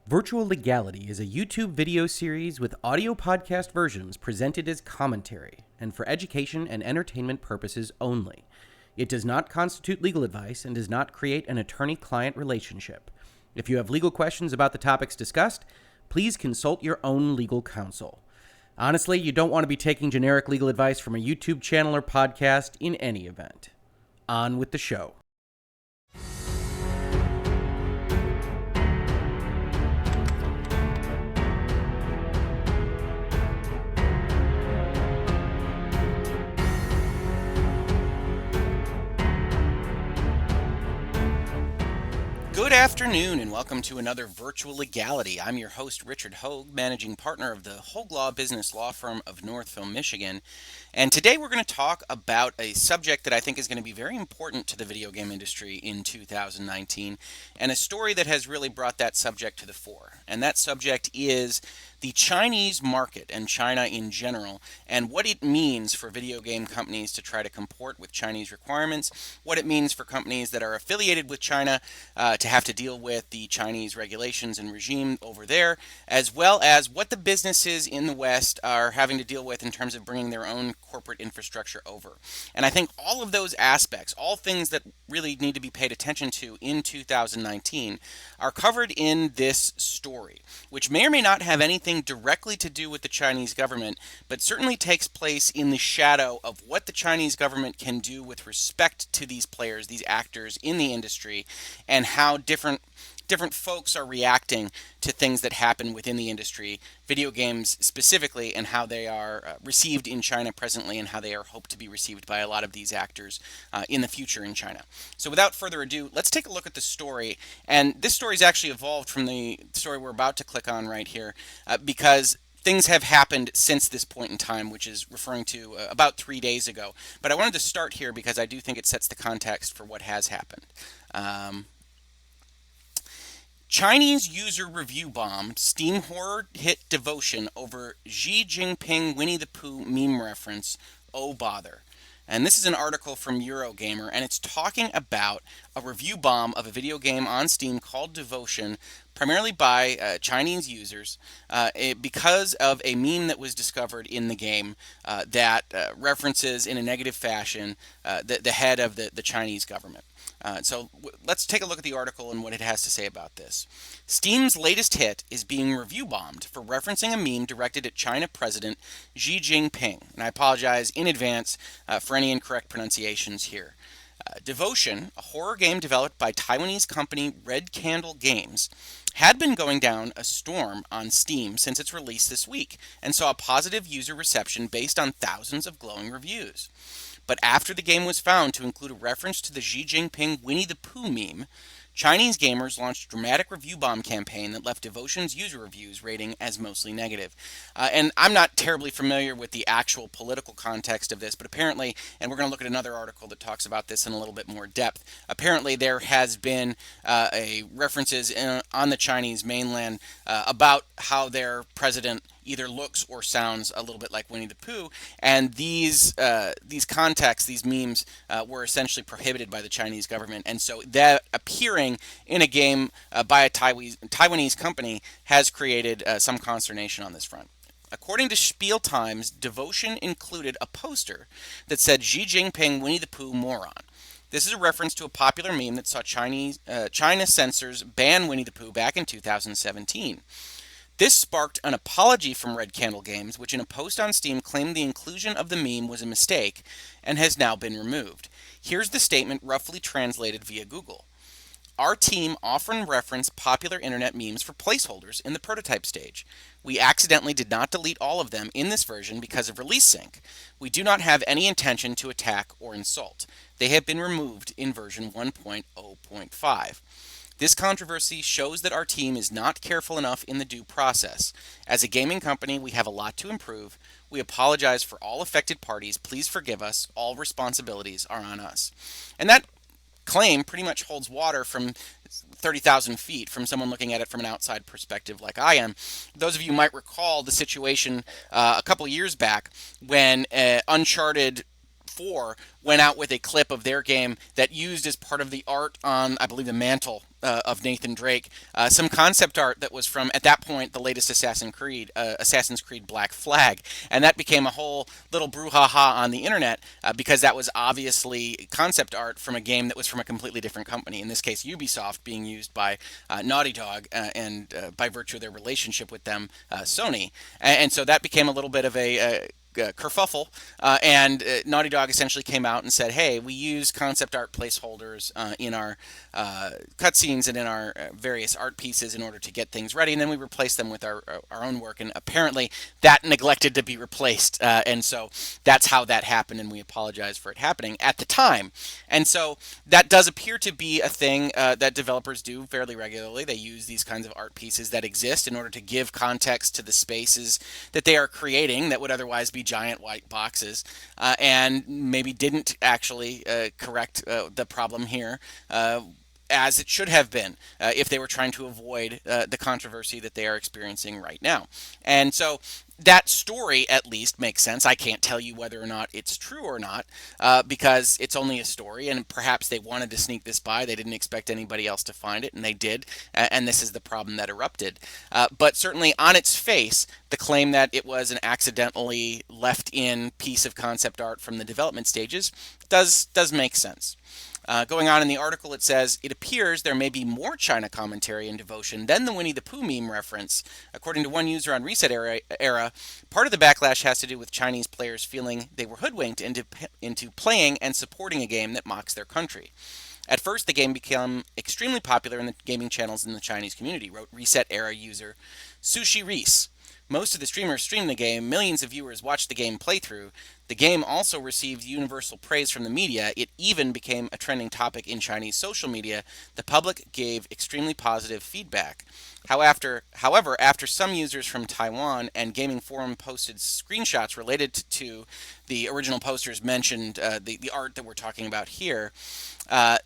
Virtual Legality is a YouTube video series with audio podcast versions presented as commentary and for education and entertainment purposes only. It does not constitute legal advice and does not create an attorney-client relationship. If you have legal questions about the topics discussed, please consult your own legal counsel. Honestly, you don't want to be taking generic legal advice from a YouTube channel or podcast in any event. On with the show. Good afternoon and welcome to another Virtual Legality. I'm your host, Richard Hoeg, managing partner of the Hoeg Law Business Law Firm of Northville, Michigan. And today we're going to talk about a subject that I think is going to be very important to the video game industry in 2019, and a story that has really brought that subject to the fore. And that subject is the Chinese market and China in general, and what it means for video game companies to try to comport with Chinese requirements, what it means for companies that are affiliated with China to have to deal with the Chinese regulations and regime over there, as well as what the businesses in the West are having to deal with in terms of bringing their own corporate infrastructure over. And I think all of those aspects, all things that really need to be paid attention to in 2019, are covered in this story, which may or may not have anything directly to do with the Chinese government, but certainly takes place in the shadow of what the Chinese government can do with respect to these players, these actors in the industry, and how different folks are reacting to things that happen within the industry, video games specifically, and how they are received in China presently and how they are hoped to be received by a lot of these actors in the future in China. So without further ado, let's take a look at the story. And this story is actually evolved from the story we're about to click on right here because things have happened since this point in time, which is referring to about 3 days ago. But I wanted to start here because I do think it sets the context for what has happened. Chinese user review bombed Steam horror hit Devotion over Xi Jinping Winnie the Pooh meme reference, oh bother. And this is an article from Eurogamer, and it's talking about a review bomb of a video game on Steam called Devotion, primarily by Chinese users, because of a meme that was discovered in the game that references in a negative fashion the head of the Chinese government. So let's take a look at the article and what it has to say about this. Steam's latest hit is being review bombed for referencing a meme directed at China President Xi Jinping. And I apologize in advance for any incorrect pronunciations here. Devotion, a horror game developed by Taiwanese company Red Candle Games, had been going down a storm on Steam since its release this week and saw a positive user reception based on thousands of glowing reviews. But after the game was found to include a reference to the Xi Jinping Winnie the Pooh meme, Chinese gamers launched a dramatic review bomb campaign that left Devotion's user reviews rating as mostly negative. And I'm not terribly familiar with the actual political context of this, but apparently, and we're going to look at another article that talks about this in a little bit more depth, apparently there has been references on the Chinese mainland about how their president either looks or sounds a little bit like Winnie the Pooh, and these contexts, these memes, were essentially prohibited by the Chinese government, and so that appearing in a game by a Taiwanese company has created some consternation on this front. According to Spiel Times, Devotion included a poster that said Xi Jinping Winnie the Pooh moron. This is a reference to a popular meme that saw China censors ban Winnie the Pooh back in 2017. This sparked an apology from Red Candle Games, which in a post on Steam claimed the inclusion of the meme was a mistake and has now been removed. Here's the statement roughly translated via Google. Our team often referenced popular internet memes for placeholders in the prototype stage. We accidentally did not delete all of them in this version because of release sync. We do not have any intention to attack or insult. They have been removed in version 1.0.5. This controversy shows that our team is not careful enough in the due process. As a gaming company, we have a lot to improve. We apologize for all affected parties. Please forgive us. All responsibilities are on us. And that claim pretty much holds water from 30,000 feet from someone looking at it from an outside perspective like I am. Those of you might recall the situation a couple of years back when Uncharted 4 went out with a clip of their game that used as part of the art on, I believe, the mantle of Nathan Drake, some concept art that was from, at that point, the latest Assassin's Creed Black Flag. And that became a whole little brouhaha on the internet because that was obviously concept art from a game that was from a completely different company. In this case, Ubisoft, being used by Naughty Dog and by virtue of their relationship with them, Sony. And so that became a little bit of a kerfuffle, and Naughty Dog essentially came out and said, "Hey, we use concept art placeholders in our cutscenes and in our various art pieces in order to get things ready, and then we replace them with our own work." And apparently, that neglected to be replaced, and so that's how that happened. And we apologize for it happening at the time. And so that does appear to be a thing that developers do fairly regularly. They use these kinds of art pieces that exist in order to give context to the spaces that they are creating that would otherwise be giant white boxes, and maybe didn't actually correct the problem here as it should have been if they were trying to avoid the controversy that they are experiencing right now. And so that story at least makes sense. I can't tell you whether or not it's true or not because it's only a story, and perhaps they wanted to sneak this by. They didn't expect anybody else to find it, and they did, and this is the problem that erupted. But certainly on its face, the claim that it was an accidentally left-in piece of concept art from the development stages does make sense. Going on in the article, it says, it appears there may be more China commentary and devotion than the Winnie the Pooh meme reference. According to one user on Reset Era, part of the backlash has to do with Chinese players feeling they were hoodwinked into playing and supporting a game that mocks their country. At first, the game became extremely popular in the gaming channels in the Chinese community, wrote Reset Era user Sushi Reese. Most of the streamers streamed the game, millions of viewers watched the game playthrough. The game also received universal praise from the media. It even became a trending topic in Chinese social media. The public gave extremely positive feedback. However, after some users from Taiwan and gaming forum posted screenshots related to the original posters mentioned, the art that we're talking about here,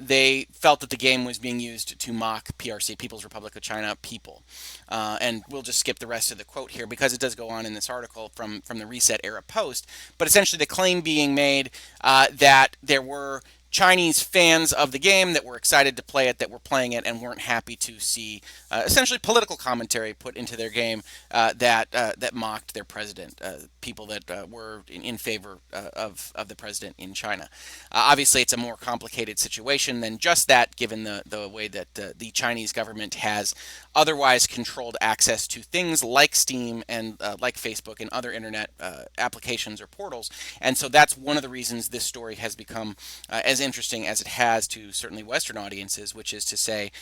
they felt that the game was being used to mock PRC, People's Republic of China people. And we'll just skip the rest of the quote here because it does go on in this article from the Reset Era post. But essentially the claim being made that there were Chinese fans of the game that were excited to play it, that were playing it, and weren't happy to see essentially political commentary put into their game that mocked their president, people that were in favor of the president in China. Obviously, it's a more complicated situation than just that, given the way that the Chinese government has otherwise controlled access to things like Steam and like Facebook and other internet applications or portals. And so that's one of the reasons this story has become as interesting as it has to certainly Western audiences, which is to say,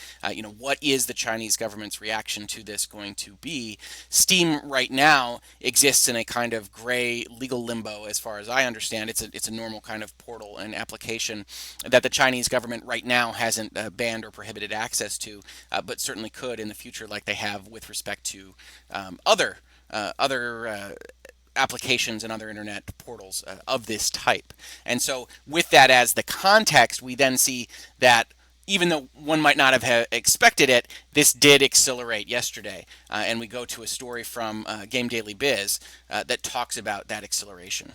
what is the Chinese government's reaction to this going to be? Steam right now exists in a kind of gray legal limbo, as far as I understand. It's a normal kind of portal and application that the Chinese government right now hasn't banned or prohibited access to, but certainly could in the future, like they have with respect to other applications and other internet portals of this type. And so with that as the context, we then see that even though one might not have expected it, this did accelerate yesterday. And we go to a story from Game Daily Biz that talks about that acceleration.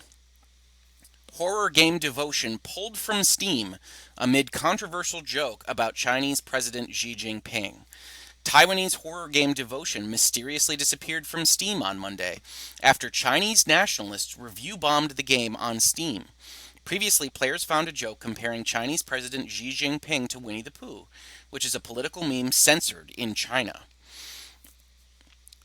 Horror game devotion pulled from Steam amid controversial joke about Chinese President Xi Jinping. Taiwanese horror game devotion mysteriously disappeared from Steam on Monday after Chinese nationalists review-bombed the game on Steam. Previously, players found a joke comparing Chinese President Xi Jinping to Winnie the Pooh, which is a political meme censored in China.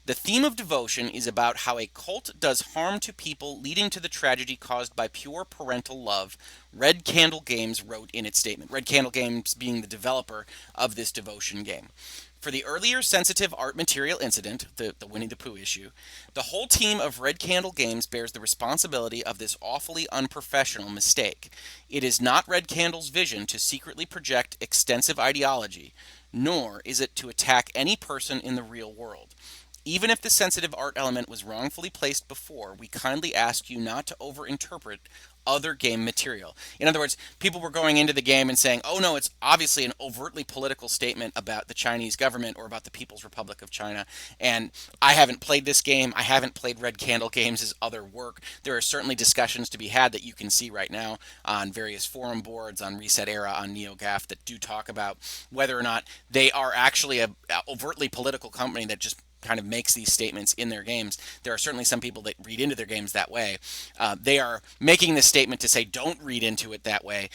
The theme of devotion is about how a cult does harm to people, leading to the tragedy caused by pure parental love, Red Candle Games wrote in its statement. Red Candle Games being the developer of this devotion game. For the earlier sensitive art material incident, the Winnie the Pooh issue, the whole team of Red Candle Games bears the responsibility of this awfully unprofessional mistake. It is not Red Candle's vision to secretly project extensive ideology, nor is it to attack any person in the real world. Even if the sensitive art element was wrongfully placed before, we kindly ask you not to overinterpret other game material. In other words, people were going into the game and saying, oh no, it's obviously an overtly political statement about the Chinese government or about the People's Republic of China. And I haven't played this game. I haven't played Red Candle Games' other work. There are certainly discussions to be had that you can see right now on various forum boards, on Reset Era, on NeoGAF, that do talk about whether or not they are actually a overtly political company that just kind of makes these statements in their games. There are certainly some people that read into their games that way. They are making this statement to say don't read into it that way.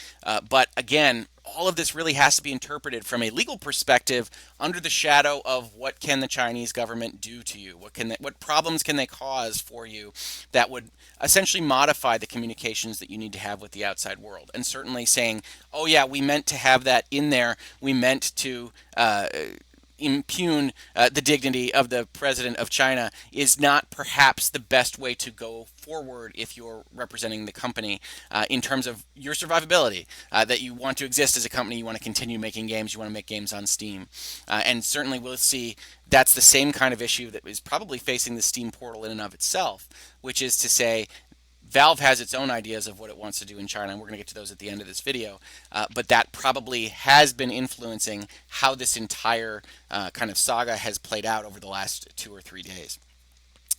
But again, all of this really has to be interpreted from a legal perspective under the shadow of what can the Chinese government do to you? What problems can they cause for you that would essentially modify the communications that you need to have with the outside world? And certainly saying, oh yeah, we meant to have that in there. We meant to impugn the dignity of the president of China is not perhaps the best way to go forward if you're representing the company in terms of your survivability, that you want to exist as a company, you want to continue making games, you want to make games on Steam. And certainly we'll see that's the same kind of issue that is probably facing the Steam portal in and of itself, which is to say Valve has its own ideas of what it wants to do in China, and we're going to get to those at the end of this video. But that probably has been influencing how this entire kind of saga has played out over the last 2 or 3 days.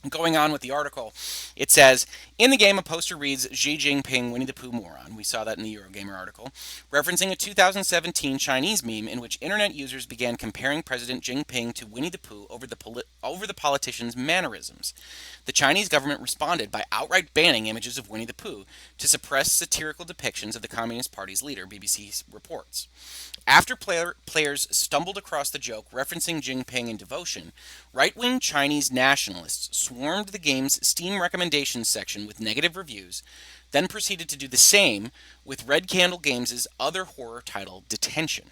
Going on with the article, it says, in the game, a poster reads, Xi Jinping, Winnie the Pooh moron. We saw that in the Eurogamer article, referencing a 2017 Chinese meme in which internet users began comparing President Jinping to Winnie the Pooh over the politician's mannerisms. The Chinese government responded by outright banning images of Winnie the Pooh to suppress satirical depictions of the Communist Party's leader, BBC reports. After players stumbled across the joke referencing Jinping in devotion, right-wing Chinese nationalists swarmed the game's Steam recommendations section with negative reviews, then proceeded to do the same with Red Candle Games' other horror title, Detention.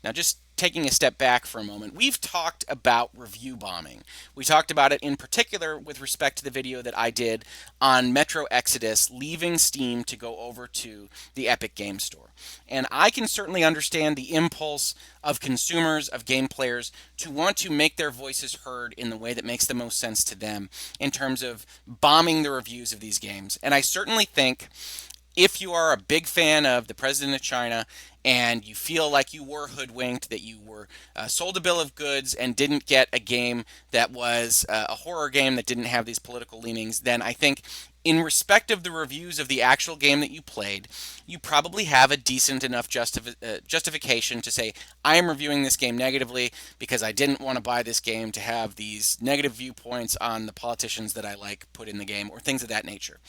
Now, just taking a step back for a moment, we've talked about review bombing. We talked about it in particular with respect to the video that I did on Metro Exodus leaving Steam to go over to the Epic Game Store. And I can certainly understand the impulse of consumers, of game players, to want to make their voices heard in the way that makes the most sense to them in terms of bombing the reviews of these games. And I certainly think if you are a big fan of the President of China and you feel like you were hoodwinked, that you were sold a bill of goods and didn't get a game that was a horror game that didn't have these political leanings, then I think in respect of the reviews of the actual game that you played, you probably have a decent enough justification to say, I am reviewing this game negatively because I didn't want to buy this game to have these negative viewpoints on the politicians that I like put in the game, or things of that nature.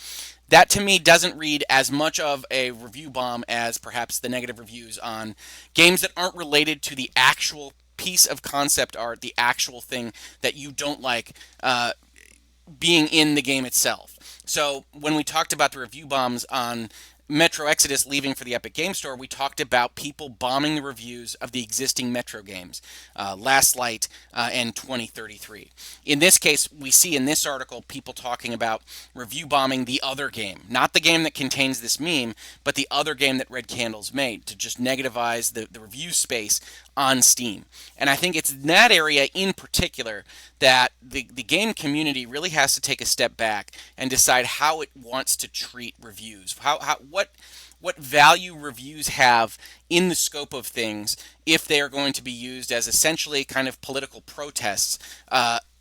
That to me doesn't read as much of a review bomb as perhaps the negative reviews on games that aren't related to the actual piece of concept art, the actual thing that you don't like being in the game itself. So when we talked about the review bombs on Metro Exodus leaving for the Epic Game Store, we talked about people bombing the reviews of the existing Metro games, Last Light and 2033. In this case, we see in this article people talking about review bombing the other game, not the game that contains this meme, but the other game that Red Candle's made to just negativize the review space on Steam. And I think it's in that area in particular that the game community really has to take a step back and decide how it wants to treat reviews. What value reviews have in the scope of things if they are going to be used as essentially kind of political protests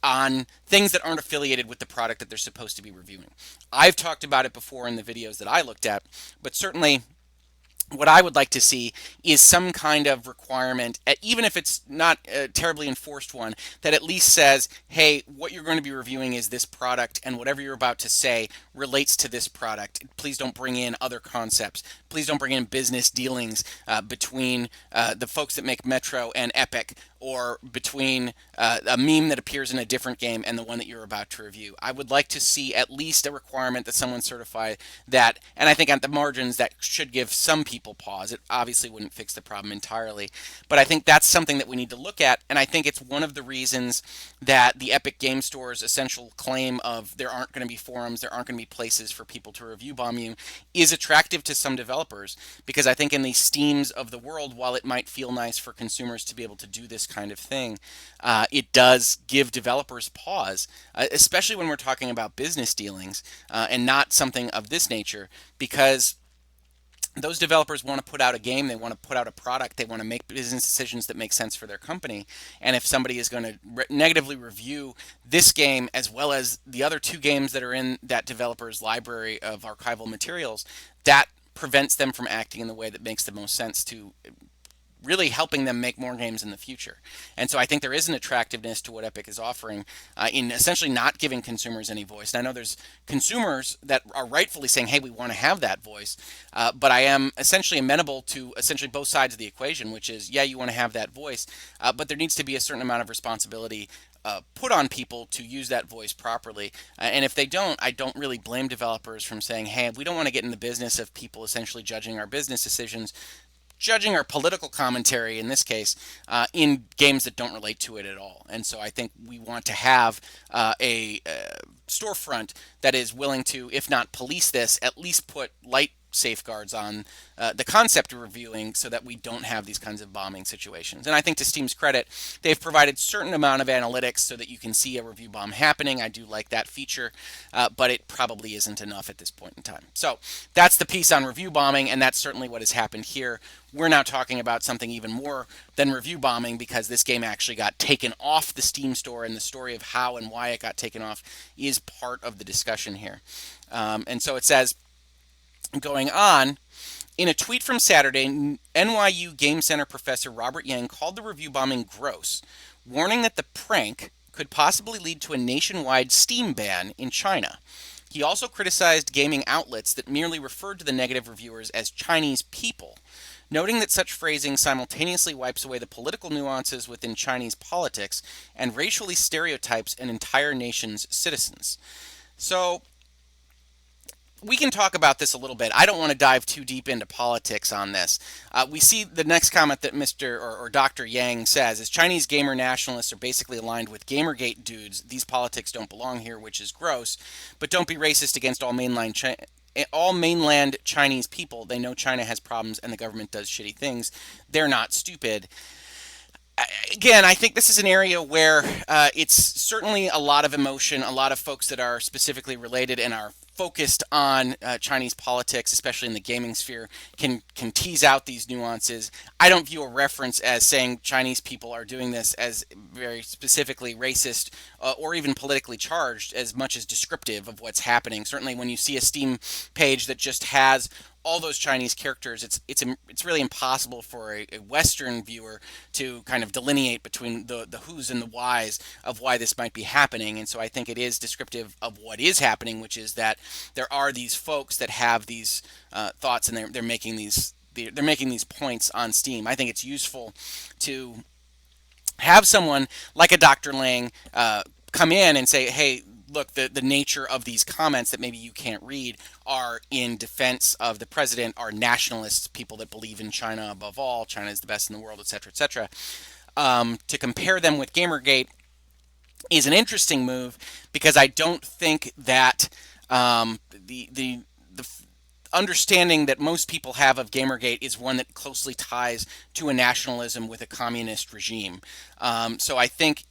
on things that aren't affiliated with the product that they're supposed to be reviewing. I've talked about it before in the videos that I looked at, but certainly what I would like to see is some kind of requirement, even if it's not a terribly enforced one, that at least says, hey, what you're going to be reviewing is this product, and whatever you're about to say relates to this product. Please don't bring in other concepts. Please don't bring in business dealings between the folks that make Metro and Epic, or between a meme that appears in a different game and the one that you're about to review. I would like to see at least a requirement that someone certify that, and I think at the margins that should give some people pause. It obviously wouldn't fix the problem entirely, but I think that's something that we need to look at, and I think it's one of the reasons that the Epic Game Store's essential claim of there aren't going to be forums, there aren't going to be places for people to review bomb you is attractive to some developers, because I think in the Steams of the world, while it might feel nice for consumers to be able to do this kind of thing, it does give developers pause, especially when we're talking about business dealings and not something of this nature, because those developers want to put out a game, they want to put out a product, they want to make business decisions that make sense for their company. And if somebody is going to negatively review this game as well as the other two games that are in that developer's library of archival materials, that prevents them from acting in the way that makes the most sense to really helping them make more games in the future. And so I think there is an attractiveness to what Epic is offering in essentially not giving consumers any voice. And I know there's consumers that are rightfully saying, hey, we want to have that voice. But I am essentially amenable to essentially both sides of the equation, which is, yeah, you want to have that voice, but there needs to be a certain amount of responsibility put on people to use that voice properly. And if they don't, I don't really blame developers from saying, hey, we don't want to get in the business of people essentially judging our business decisions, judging our political commentary in this case, in games that don't relate to it at all. And so I think we want to have a storefront that is willing to, if not police this, at least put light safeguards on the concept of reviewing so that we don't have these kinds of bombing situations. And I think to Steam's credit, they've provided certain amount of analytics so that you can see a review bomb happening. I do like that feature, but it probably isn't enough at this point in time. So that's the piece on review bombing, and that's certainly what has happened here. We're now talking about something even more than review bombing, because this game actually got taken off the Steam store, and the story of how and why it got taken off is part of the discussion here. And so it says, going on, in a tweet from Saturday, NYU Game Center professor Robert Yang called the review bombing gross, warning that the prank could possibly lead to a nationwide Steam ban in China. He also criticized gaming outlets that merely referred to the negative reviewers as Chinese people, noting that such phrasing simultaneously wipes away the political nuances within Chinese politics and racially stereotypes an entire nation's citizens. So we can talk about this a little bit. I don't want to dive too deep into politics on this. We see the next comment that Mr. or Dr. Yang says is, Chinese gamer nationalists are basically aligned with Gamergate dudes. These politics don't belong here, which is gross. But don't be racist against all mainland Chinese people. They know China has problems and the government does shitty things. They're not stupid. Again, I think this is an area where it's certainly a lot of emotion, a lot of folks that are specifically related and are focused on Chinese politics, especially in the gaming sphere, can tease out these nuances. I don't view a reference as saying Chinese people are doing this as very specifically racist or even politically charged, as much as descriptive of what's happening. Certainly when you see a Steam page that just has all those Chinese characters, it's really impossible for a Western viewer to kind of delineate between the who's and the whys of why this might be happening. And so I think it is descriptive of what is happening, which is that there are these folks that have these thoughts, and they're making these points on Steam. I think it's useful to have someone like a Dr. Lang come in and say, hey, look, the nature of these comments that maybe you can't read are in defense of the president, are nationalists, people that believe in China above all, China is the best in the world, etc., etc. To compare them with Gamergate is an interesting move, because I don't think that the understanding that most people have of Gamergate is one that closely ties to a nationalism with a communist regime. So I think,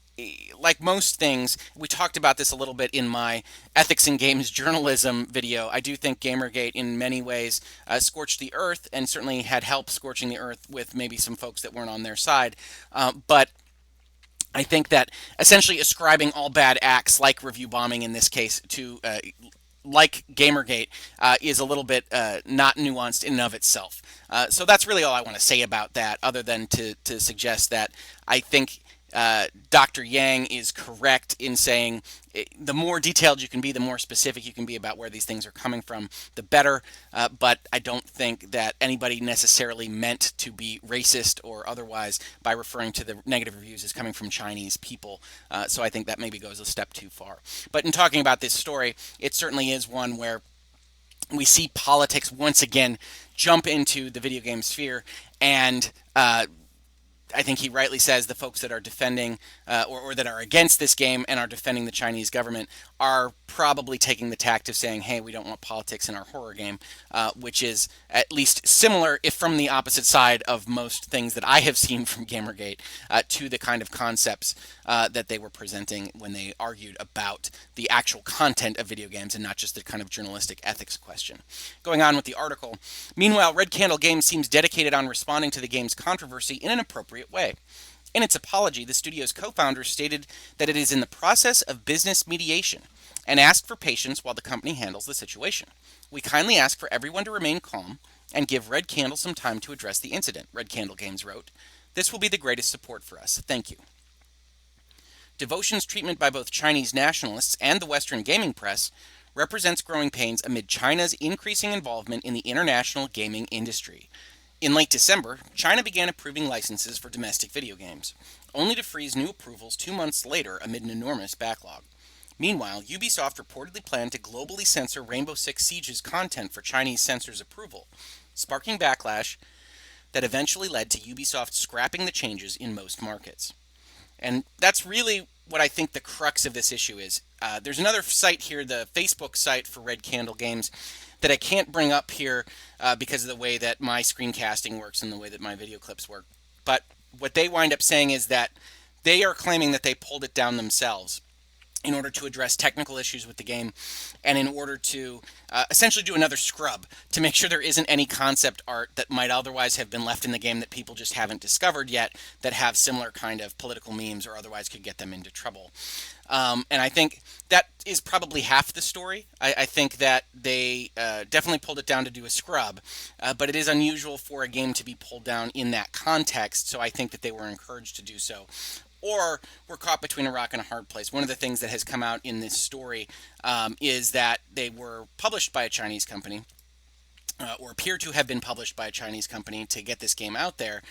like most things, we talked about this a little bit in my Ethics in Games Journalism video. I do think Gamergate in many ways scorched the earth, and certainly had help scorching the earth with maybe some folks that weren't on their side. But I think that essentially ascribing all bad acts, like review bombing in this case, to like Gamergate is a little bit not nuanced in and of itself. So that's really all I want to say about that, other than to suggest that I think Dr. Yang is correct in saying the more detailed you can be, the more specific you can be about where these things are coming from, the better. But I don't think that anybody necessarily meant to be racist or otherwise by referring to the negative reviews as coming from Chinese people. So I think that maybe goes a step too far. But in talking about this story, it certainly is one where we see politics once again jump into the video game sphere, and I think he rightly says the folks that are defending or that are against this game and are defending the Chinese government are probably taking the tact of saying, hey, we don't want politics in our horror game, which is at least similar, if from the opposite side of most things that I have seen from Gamergate, to the kind of concepts that they were presenting when they argued about the actual content of video games and not just the kind of journalistic ethics question. Going on with the article, meanwhile, Red Candle Games seems dedicated on responding to the game's controversy in an appropriate way. In its apology, the studio's co-founder stated that it is in the process of business mediation and asked for patience while the company handles the situation. We kindly ask for everyone to remain calm and give Red Candle some time to address the incident, Red Candle Games wrote. This will be the greatest support for us. Thank you. Devotion's treatment by both Chinese nationalists and the Western gaming press represents growing pains amid China's increasing involvement in the international gaming industry. In late December, China began approving licenses for domestic video games, only to freeze new approvals 2 months later amid an enormous backlog. Meanwhile, Ubisoft reportedly planned to globally censor Rainbow Six Siege's content for Chinese censors' approval, sparking backlash that eventually led to Ubisoft scrapping the changes in most markets. And that's really what I think the crux of this issue is. There's another site here, the Facebook site for Red Candle Games, that I can't bring up here because of the way that my screencasting works and the way that my video clips work. But what they wind up saying is that they are claiming that they pulled it down themselves in order to address technical issues with the game and in order to essentially do another scrub to make sure there isn't any concept art that might otherwise have been left in the game that people just haven't discovered yet that have similar kind of political memes or otherwise could get them into trouble. And I think that is probably half the story. I think that they definitely pulled it down to do a scrub, but it is unusual for a game to be pulled down in that context, so I think that they were encouraged to do so. Or we're caught between a rock and a hard place. One of the things that has come out in this story is that they were published by a Chinese company, or appear to have been published by a Chinese company to get this game out there.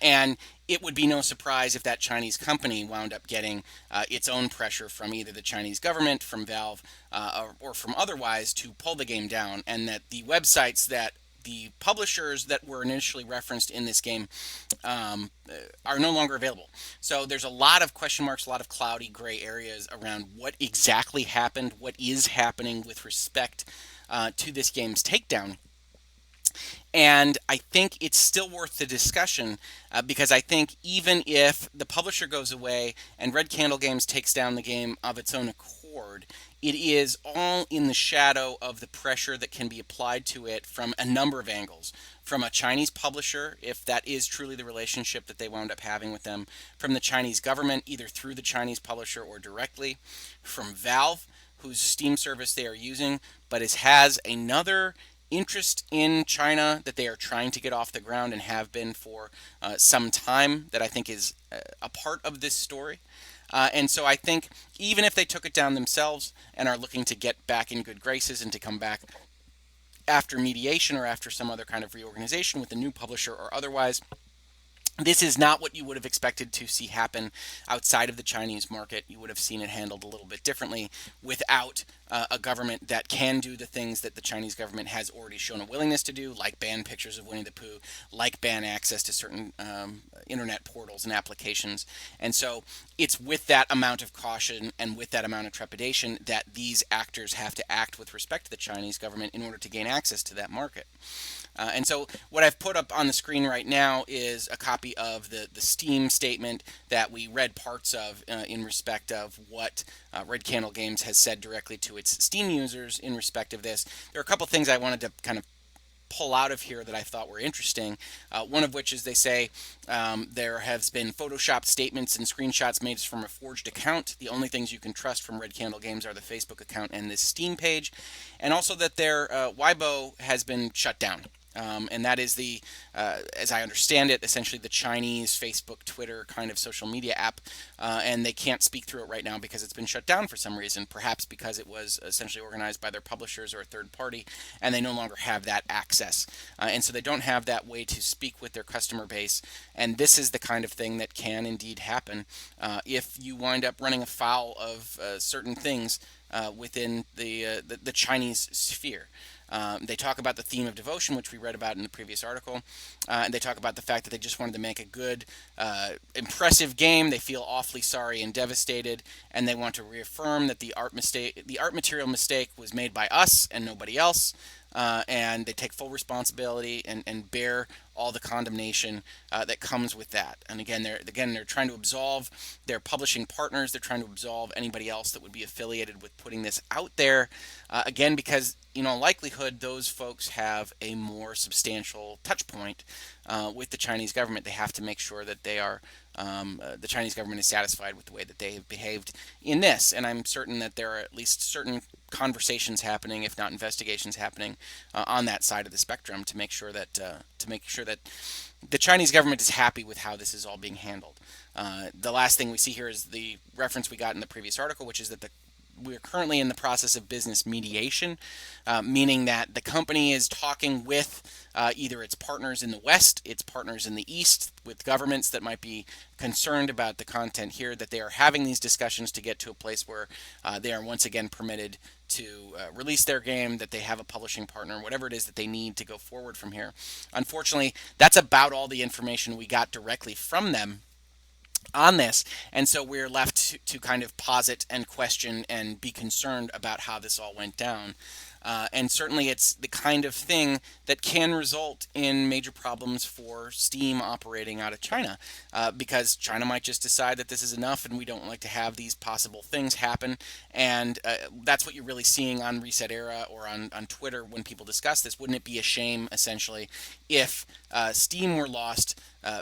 And it would be no surprise if that Chinese company wound up getting its own pressure from either the Chinese government, from Valve, or from otherwise to pull the game down, and that the websites that the publishers that were initially referenced in this game are no longer available. So there's a lot of question marks, a lot of cloudy gray areas around what exactly happened, what is happening with respect to this game's takedown. And I think it's still worth the discussion because I think even if the publisher goes away and Red Candle Games takes down the game of its own accord, it is all in the shadow of the pressure that can be applied to it from a number of angles. From a Chinese publisher, if that is truly the relationship that they wound up having with them, from the Chinese government, either through the Chinese publisher or directly, from Valve, whose Steam service they are using, but has another interest in China that they are trying to get off the ground and have been for some time that I think is a part of this story. And so I think even if they took it down themselves and are looking to get back in good graces and to come back after mediation or after some other kind of reorganization with a new publisher or otherwise, this is not what you would have expected to see happen outside of the Chinese market. You would have seen it handled a little bit differently without a government that can do the things that the Chinese government has already shown a willingness to do, like ban pictures of Winnie the Pooh, like ban access to certain internet portals and applications. And so it's with that amount of caution and with that amount of trepidation that these actors have to act with respect to the Chinese government in order to gain access to that market. And so what I've put up on the screen right now is a copy of the Steam statement that we read parts of in respect of what Red Candle Games has said directly to its Steam users in respect of this. There are a couple things I wanted to kind of pull out of here that I thought were interesting. One of which is they say there has been photoshopped statements and screenshots made from a forged account. The only things you can trust from Red Candle Games are the Facebook account and this Steam page. And also that their Weibo has been shut down. And that is the, as I understand it, essentially the Chinese Facebook, Twitter kind of social media app. And they can't speak through it right now because it's been shut down for some reason, perhaps because it was essentially organized by their publishers or a third party, and they no longer have that access. And so they don't have that way to speak with their customer base. And this is the kind of thing that can indeed happen if you wind up running afoul of certain things within the Chinese sphere. They talk about the theme of devotion, which we read about in the previous article, and they talk about the fact that they just wanted to make a good, impressive game. They feel awfully sorry and devastated, and they want to reaffirm that the art material mistake was made by us and nobody else. And they take full responsibility and bear all the condemnation that comes with that. And they're trying to absolve their publishing partners. They're trying to absolve anybody else that would be affiliated with putting this out there. Again, because likelihood those folks have a more substantial touch point with the Chinese government. They have to make sure that the Chinese government is satisfied with the way that they have behaved in this. And I'm certain that there are at least certain conversations happening, if not investigations happening, on that side of the spectrum to make sure that the Chinese government is happy with how this is all being handled. The last thing we see here is the reference we got in the previous article, which is that we're currently in the process of business mediation, meaning that the company is talking with either its partners in the West, its partners in the East, with governments that might be concerned about the content here, that they are having these discussions to get to a place where they are once again permitted to release their game, that they have a publishing partner, whatever it is that they need to go forward from here. Unfortunately, that's about all the information we got directly from them on this, and so we're left to kind of posit and question and be concerned about how this all went down. And certainly it's the kind of thing that can result in major problems for Steam operating out of China, because China might just decide that this is enough and we don't like to have these possible things happen. And that's what you're really seeing on Reset Era or on Twitter when people discuss this. Wouldn't it be a shame, essentially, if Steam were lost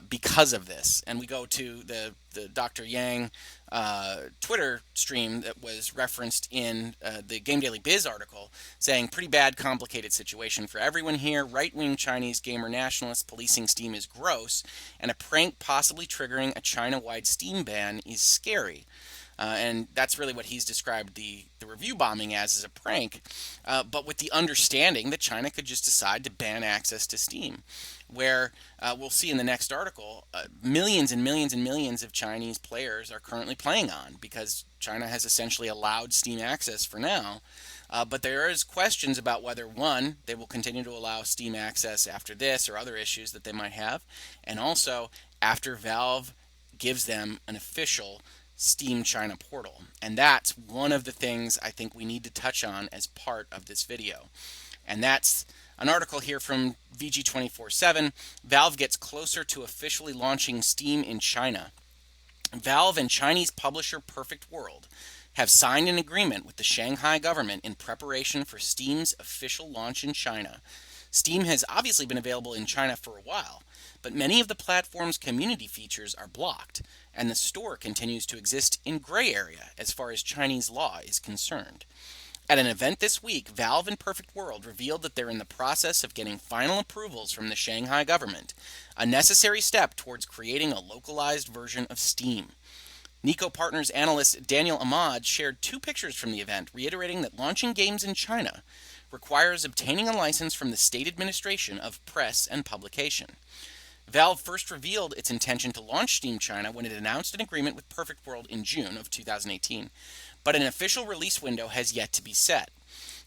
because of this? And we go to the Dr. Yang Twitter stream that was referenced in the Game Daily Biz article, saying, pretty bad, complicated situation for everyone here. Right-wing Chinese gamer nationalists policing Steam is gross, and a prank possibly triggering a China-wide Steam ban is scary. And that's really what he's described the review bombing as a prank, but with the understanding that China could just decide to ban access to Steam, where we'll see in the next article, millions and millions and millions of Chinese players are currently playing on, because China has essentially allowed Steam access for now. But there is questions about whether, one, they will continue to allow Steam access after this or other issues that they might have, and also after Valve gives them an official Steam China portal. And that's one of the things I think we need to touch on as part of this video. And that's an article here from VG247. Valve gets closer to officially launching Steam in China. Valve and Chinese publisher Perfect World have signed an agreement with the Shanghai government in preparation for Steam's official launch in China. Steam has obviously been available in China for a while, but many of the platform's community features are blocked, and the store continues to exist in gray area as far as Chinese law is concerned. At an event this week, Valve and Perfect World revealed that they're in the process of getting final approvals from the Shanghai government, a necessary step towards creating a localized version of Steam. Nico Partners analyst Daniel Ahmad shared 2 pictures from the event, reiterating that launching games in China requires obtaining a license from the State Administration of Press and Publication. Valve first revealed its intention to launch Steam China when it announced an agreement with Perfect World in June of 2018, but an official release window has yet to be set.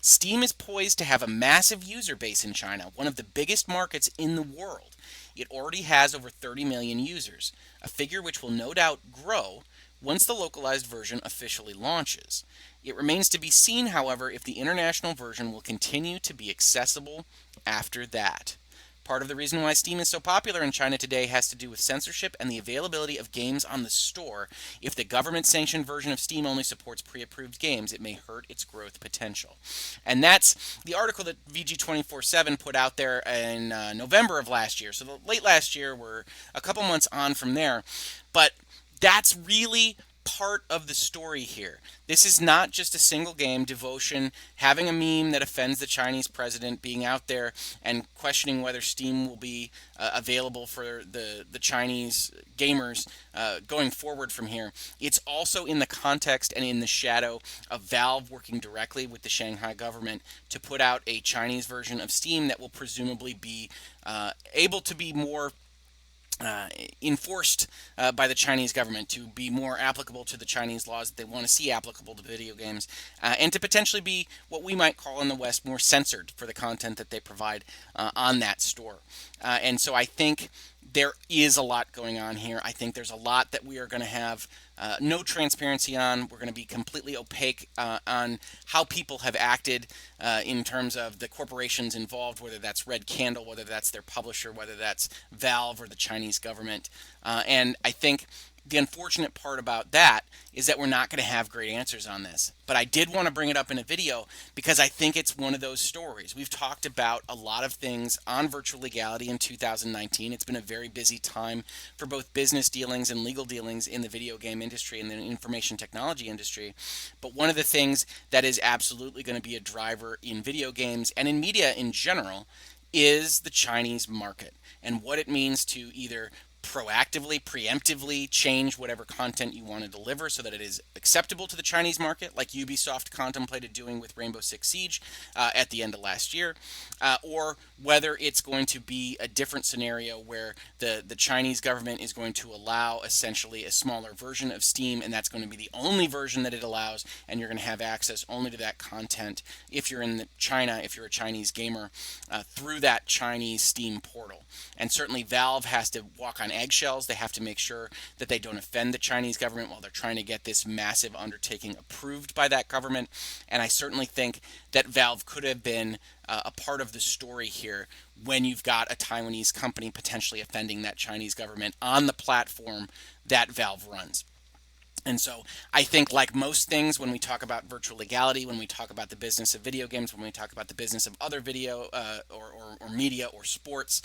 Steam is poised to have a massive user base in China, one of the biggest markets in the world. It already has over 30 million users, a figure which will no doubt grow once the localized version officially launches. It remains to be seen, however, if the international version will continue to be accessible after that. Part of the reason why Steam is so popular in China today has to do with censorship and the availability of games on the store. If the government-sanctioned version of Steam only supports pre-approved games, it may hurt its growth potential. And that's the article that VG247 put out there in November of last year. So late last year, we're a couple months on from there. But that's really part of the story here. This is not just a single game, Devotion, having a meme that offends the Chinese president, being out there and questioning whether Steam will be available for the Chinese gamers going forward from here. It's also in the context and in the shadow of Valve working directly with the Shanghai government to put out a Chinese version of Steam that will presumably be able to be more uh, enforced by the Chinese government to be more applicable to the Chinese laws that they want to see applicable to video games, and to potentially be what we might call in the West more censored for the content that they provide on that store. And so I think there is a lot going on here. I think there's a lot that we are going to have no transparency on. We're going to be completely opaque on how people have acted in terms of the corporations involved, whether that's Red Candle, whether that's their publisher, whether that's Valve or the Chinese government. And I think the unfortunate part about that is that we're not going to have great answers on this. But I did want to bring it up in a video because I think it's one of those stories. We've talked about a lot of things on virtual legality in 2019. It's been a very busy time for both business dealings and legal dealings in the video game industry and the information technology industry. But one of the things that is absolutely going to be a driver in video games and in media in general is the Chinese market and what it means to either proactively, preemptively change whatever content you want to deliver so that it is acceptable to the Chinese market, like Ubisoft contemplated doing with Rainbow Six Siege at the end of last year, or whether it's going to be a different scenario where the Chinese government is going to allow essentially a smaller version of Steam, and that's going to be the only version that it allows, and you're going to have access only to that content if you're in China, if you're a Chinese gamer, through that Chinese Steam portal. And certainly Valve has to walk on eggshells. They have to make sure that they don't offend the Chinese government while they're trying to get this massive undertaking approved by that government. And I certainly think that Valve could have been a part of the story here when you've got a Taiwanese company potentially offending that Chinese government on the platform that Valve runs. And so I think, like most things, when we talk about virtual legality, when we talk about the business of video games, when we talk about the business of other video or media or sports,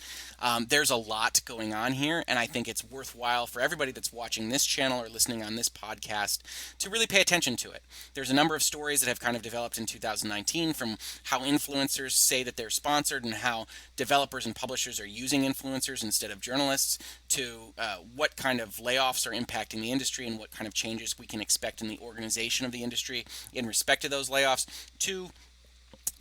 there's a lot going on here. And I think it's worthwhile for everybody that's watching this channel or listening on this podcast to really pay attention to it. There's a number of stories that have kind of developed in 2019 from how influencers say that they're sponsored and how developers and publishers are using influencers instead of journalists, to what kind of layoffs are impacting the industry and what kind of changes we can expect in the organization of the industry in respect to those layoffs, to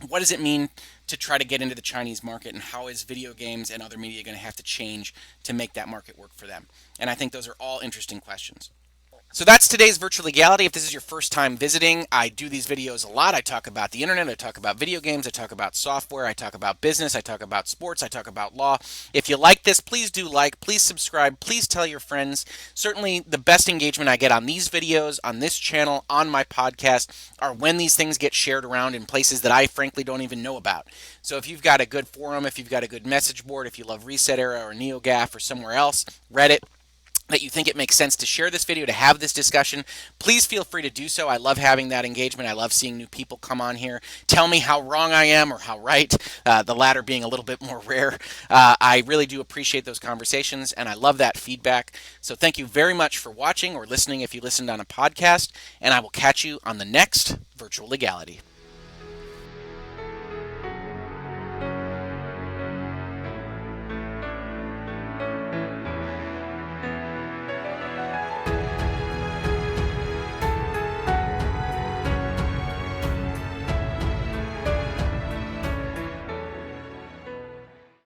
what does it mean to try to get into the Chinese market, and how is video games and other media going to have to change to make that market work for them? And I think those are all interesting questions. So that's today's virtual legality. If this is your first time visiting, I do these videos a lot. I talk about the internet, I talk about video games, I talk about software, I talk about business, I talk about sports, I talk about law. If you like this, please do like, please subscribe, please tell your friends. Certainly the best engagement I get on these videos, on this channel, on my podcast, are when these things get shared around in places that I frankly don't even know about. So if you've got a good forum, if you've got a good message board, if you love Reset Era or NeoGAF or somewhere else, Reddit, that you think it makes sense to share this video, to have this discussion, please feel free to do so. I love having that engagement. I love seeing new people come on here, tell me how wrong I am or how right, the latter being a little bit more rare. I really do appreciate those conversations, and I love that feedback. So thank you very much for watching or listening if you listened on a podcast, and I will catch you on the next Virtual Legality.